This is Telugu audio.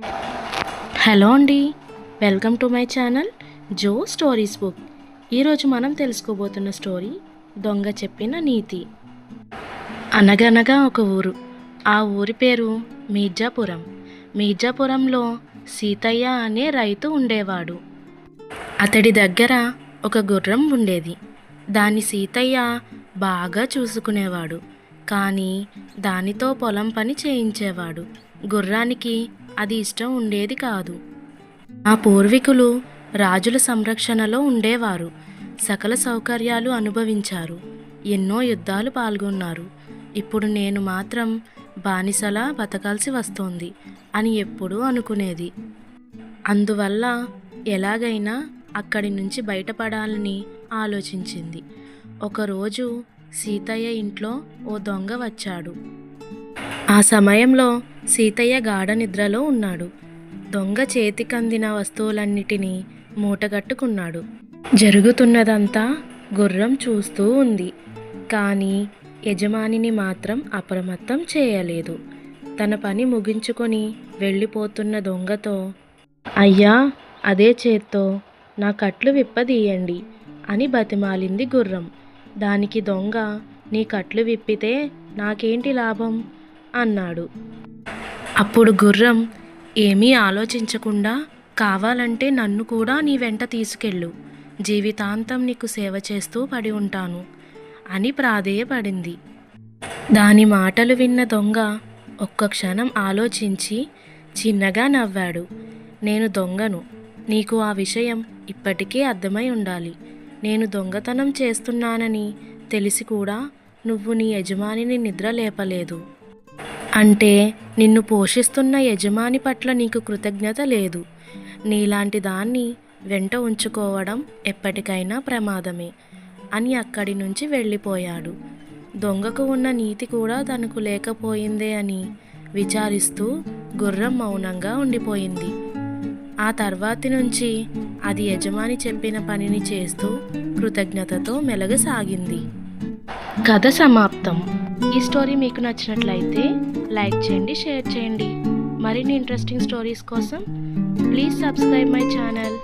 హలో అండి, welcome to my channel Jo stories book. ఈరోజు మనం తెలుసుకోబోతున్న స్టోరీ దొంగ చెప్పిన నీతి. అనగనగా ఒక ఊరు. ఆ ఊరి పేరు మీర్జాపురం. మీర్జాపురంలో సీతయ్య అనే రైతు ఉండేవాడు. అతడి దగ్గర ఒక గుర్రం ఉండేది. దాన్ని సీతయ్య బాగా చూసుకునేవాడు. కానీ దానితో పొలం పని చేయించేవాడు. గుర్రానికి అది ఇష్టం ఉండేది కాదు. ఆ పూర్వీకులు రాజుల సంరక్షణలో ఉండేవారు. సకల సౌకర్యాలు అనుభవించారు. ఎన్నో యుద్ధాలు పాల్గొన్నారు. ఇప్పుడు నేను మాత్రం బానిసలా బతకాల్సి వస్తోంది అని ఎప్పుడూ అనుకునేది. అందువల్ల ఎలాగైనా అక్కడి నుంచి బయటపడాలని ఆలోచించింది. ఒకరోజు సీతయ్య ఇంట్లో ఓ దొంగ వచ్చాడు. ఆ సమయంలో సీతయ్య గాఢ నిద్రలో ఉన్నాడు. దొంగ చేతికందిన వస్తువులన్నిటినీ మూటగట్టుకున్నాడు. జరుగుతున్నదంతా గుర్రం చూస్తూ ఉంది. కానీ యజమానిని మాత్రం అప్రమత్తం చేయలేదు. తన పని ముగించుకొని వెళ్ళిపోతున్న దొంగతో, అయ్యా, అదే చేత్తో నా కట్లు విప్పదీయండి అని బతిమాలింది గుర్రం. దానికి దొంగ, నీ కట్లు విప్పితే నాకేంటి లాభం అన్నాడు. అప్పుడు గుర్రం ఏమీ ఆలోచించకుండా, కావాలంటే నన్ను కూడా నీ వెంట తీసుకెళ్ళు, జీవితాంతం నీకు సేవ చేస్తూ పడి ఉంటాను అని ప్రాధేయపడింది. దాని మాటలు విన్న దొంగ ఒక్క క్షణం ఆలోచించి చిన్నగా నవ్వాడు. నేను దొంగను, నీకు ఆ విషయం ఇప్పటికే అర్థమై ఉండాలి. నేను దొంగతనం చేస్తున్నానని తెలిసి కూడా నువ్వు నీ యజమానిని నిద్ర లేపలేదు అంటే నిన్ను పోషిస్తున్న యజమాని పట్ల నీకు కృతజ్ఞత లేదు. నీలాంటి దాన్ని వెంట ఉంచుకోవడం ఎప్పటికైనా ప్రమాదమే అని అక్కడి నుంచి వెళ్ళిపోయాడు. దొంగకు ఉన్న నీతి కూడా తనకు లేకపోయిందే అని విచారిస్తూ గుర్రం మౌనంగా ఉండిపోయింది. ఆ తర్వాతి నుంచి అది యజమాని చెప్పిన పనిని చేస్తూ కృతజ్ఞతతో మెలగసాగింది. కథ సమాప్తం. ఈ స్టోరీ మీకు నచ్చినట్లయితే లైక్ చేయండి, షేర్ చేయండి. మరిన్ని ఇంట్రెస్టింగ్ స్టోరీస్ కోసం ప్లీజ్ సబ్స్క్రైబ్ మై ఛానల్.